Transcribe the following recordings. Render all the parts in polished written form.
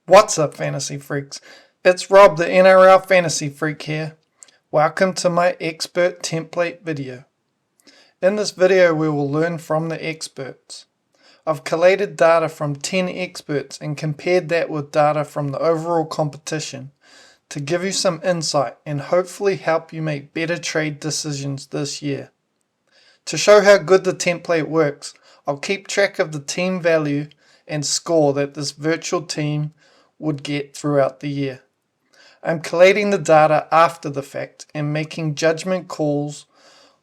What's up, Fantasy Freaks? It's Rob, the NRL Fantasy Freak here. Welcome to my expert template video. In this video, we will learn from the experts. I've collated data from 10 experts and compared that with data from the overall competition to give you some insight and hopefully help you make better trade decisions this year. To show how good the template works, I'll keep track of the team value and score that this virtual team would get throughout the year. I'm collating the data after the fact and making judgment calls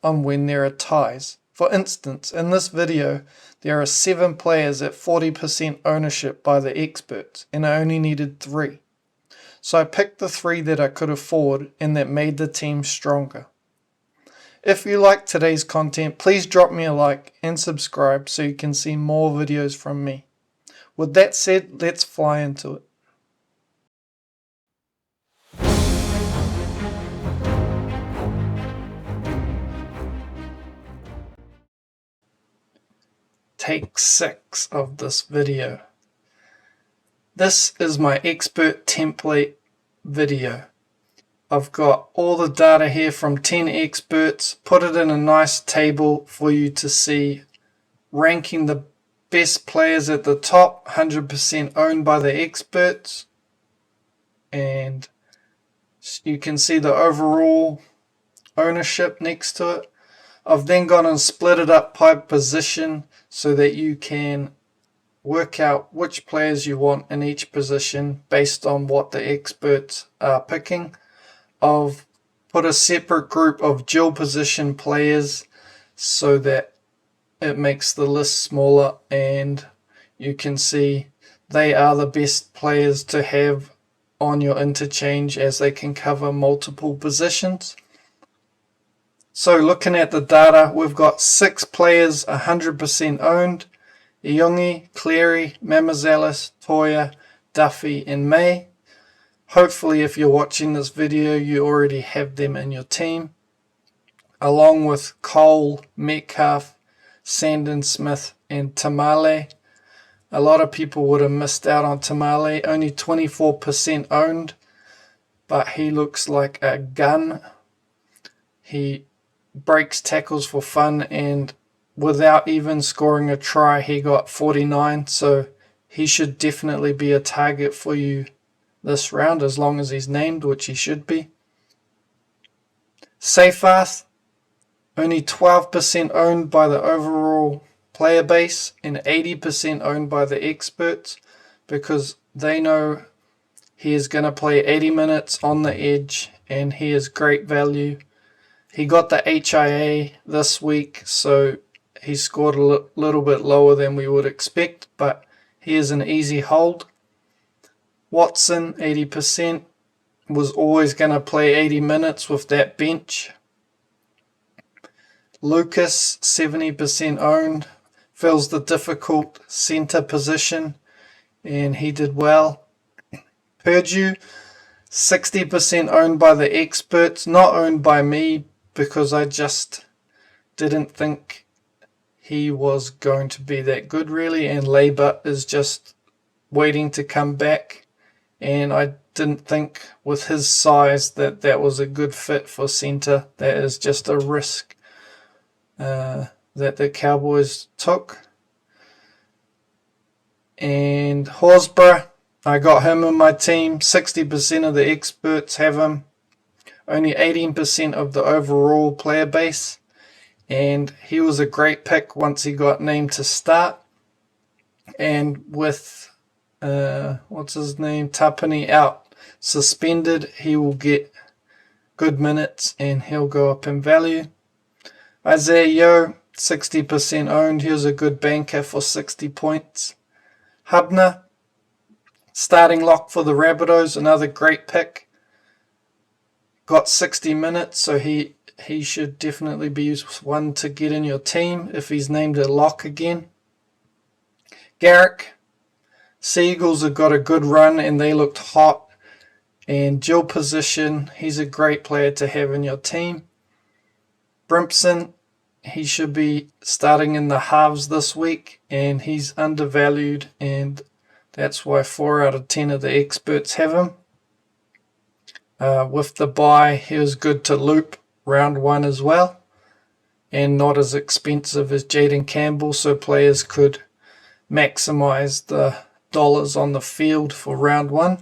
on when there are ties. For instance, in this video, there are 7 players at 40% ownership by the experts, and I only needed 3. So I picked the 3 that I could afford and that made the team stronger. If you like today's content, please drop me a like and subscribe so you can see more videos from me. With that said, let's fly into it. Take 6 of this video. This is my expert template video. I've got all the data here from 10 experts, put it in a nice table for you to see, ranking the best players at the top, 100% owned by the experts, and you can see the overall ownership next to it. I've then gone and split it up by position so that you can work out which players you want in each position based on what the experts are picking. I've put a separate group of dual position players so that it makes the list smaller, and you can see they are the best players to have on your interchange as they can cover multiple positions. So looking at the data, we've got 6 players 100% owned: Iongi, Cleary, Mamazalis, Toya, Duffy and May. Hopefully if you're watching this video you already have them in your team, along with Cole, Metcalf, Sandon Smith and Tamale. A lot of people would have missed out on Tamale, only 24% owned, but he looks like a gun. He breaks tackles for fun, and without even scoring a try he got 49, so he should definitely be a target for you this round as long as he's named, which he should be. Seyfarth, only 12% owned by the overall player base and 80% owned by the experts, because they know he is going to play 80 minutes on the edge and he is great value. He got the HIA this week, so he scored a little bit lower than we would expect, but he is an easy hold. Watson, 80%, was always going to play 80 minutes with that bench. Lucas, 70% owned, fills the difficult centre position, and he did well. Purdue, 60% owned by the experts, not owned by me, because I just didn't think he was going to be that good really, and Labour is just waiting to come back, and I didn't think with his size that that was a good fit for centre. That is just a risk that the Cowboys took. And Horsburgh, I got him in my team. 60% of the experts have him. Only 18% of the overall player base, and he was a great pick once he got named to start. And with what's his name, Tapani out suspended, he will get good minutes and he'll go up in value. Isaiah Yeo, 60% owned. He was a good banker for 60 points. Hubner, starting lock for the Rabbitohs, another great pick. Got 60 minutes, so he should definitely be one to get in your team if he's named a lock again. Garrick, Seagulls have got a good run and they looked hot. And dual position, he's a great player to have in your team. Brimson, he should be starting in the halves this week, and he's undervalued, and That's why 4 out of 10 of the experts have him. With the bye, he was good to loop round 1 as well, and not as expensive as Jayden Campbell, so players could maximize the dollars on the field for round 1.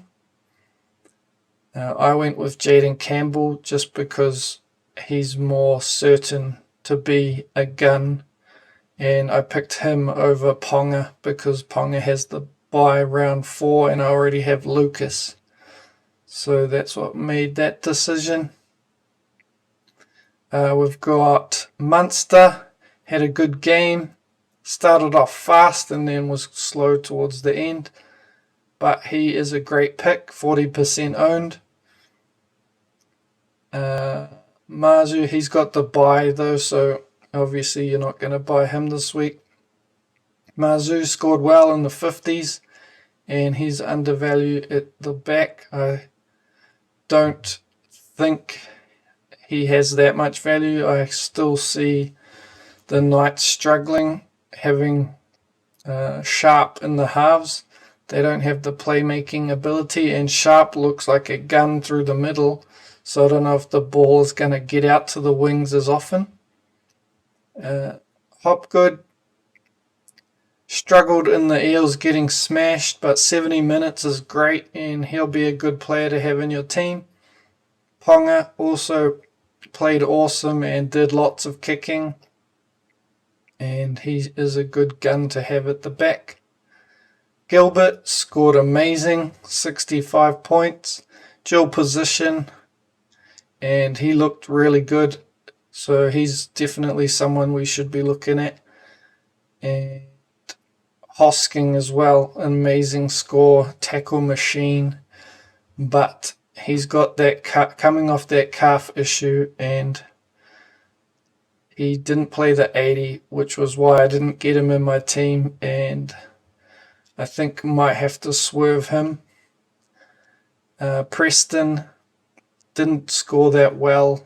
I went with Jayden Campbell just because he's more certain to be a gun, and I picked him over Ponga because Ponga has the bye round 4 and I already have Lucas. So that's what made that decision. We've got Munster, had a good game, started off fast and then was slow towards the end, but he is a great pick, 40% owned. Mazu, he's got the bye though, so obviously you're not going to buy him this week. Mazu scored well in the 50s and he's undervalued at the back. I don't think he has that much value. I still see the Knights struggling, having Sharp in the halves. They don't have the playmaking ability, and Sharp looks like a gun through the middle, so I don't know if the ball is going to get out to the wings as often. Hopgood struggled in the Eels getting smashed, but 70 minutes is great and he'll be a good player to have in your team. Ponga also played awesome and did lots of kicking, and he is a good gun to have at the back. Gilbert scored amazing, 65 points, dual position, and he looked really good, so he's definitely someone we should be looking at. And Hosking as well, amazing score, tackle machine, but he's got that coming off that calf issue, and he didn't play the 80, which was why I didn't get him in my team, and I think might have to swerve him. Preston didn't score that well.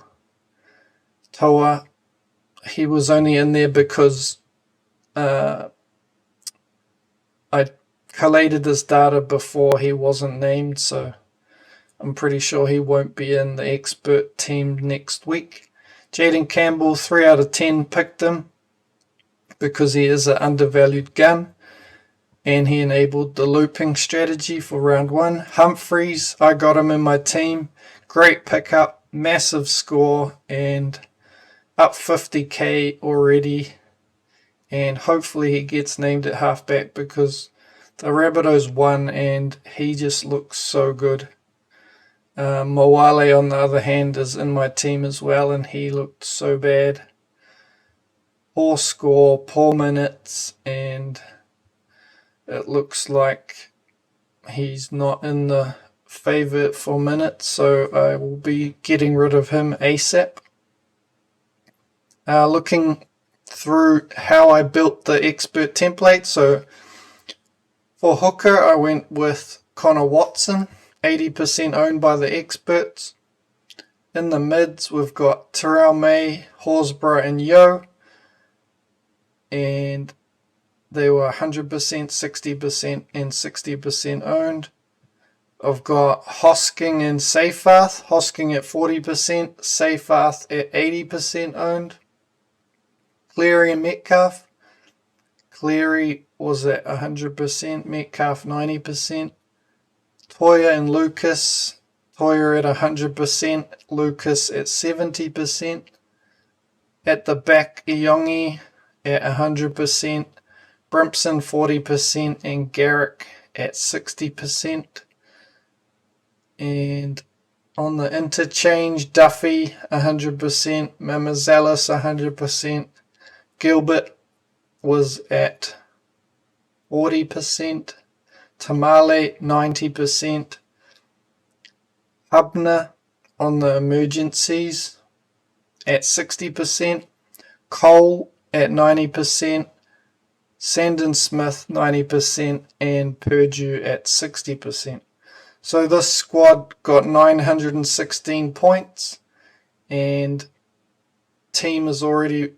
Toa, he was only in there because I collated this data before he wasn't named, so I'm pretty sure he won't be in the expert team next week. Jayden Campbell, 3 out of 10 picked him because he is an undervalued gun and he enabled the looping strategy for round 1. Humphreys, I got him in my team. Great pickup, massive score, and up 50k already. And hopefully he gets named at halfback because the Rabbitohs won and he just looks so good. Moale, on the other hand, is in my team as well, and he looked so bad. Poor score, poor minutes, and it looks like he's not in the favourite for minutes, so I will be getting rid of him ASAP. Looking through how I built the expert template, so for hooker I went with Connor Watson, 80% owned by the experts. In the mids we've got Terrell May, Horsburgh and Yeo, and they were 100%, 60% and 60% owned. I've got Hosking and Seyfarth, Hosking at 40%, Seyfarth at 80% owned. Cleary and Metcalf, Cleary was at 100%, Metcalf 90%. Toya and Lucas, Toya at 100%, Lucas at 70%. At the back, Iongi at 100%, Brimson 40%, and Garrick at 60%. And on the interchange, Duffy 100%, Mamazalis 100%, Gilbert was at 40%, Tamale 90%, Hubner on the emergencies at 60%, Cole at 90%, Sandon Smith 90%, and Purdue at 60%. So this squad got 916 points, and team is already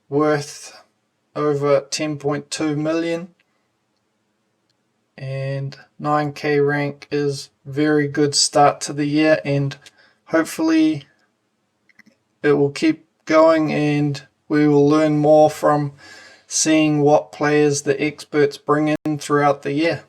worth over 10.2 million. and 9k rank is very good start to the year, and hopefully it will keep going and we will learn more from seeing what players the experts bring in throughout the year.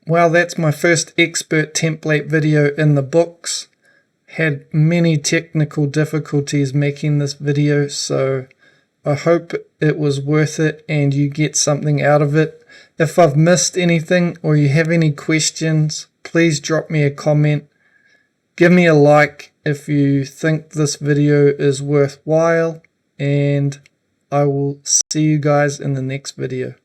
Well, that's my first expert template video in the books. Had many technical difficulties making this video, so I hope it was worth it and you get something out of it. If I've missed anything or you have any questions, please drop me a comment. Give me a like if you think this video is worthwhile, and I will see you guys in the next video.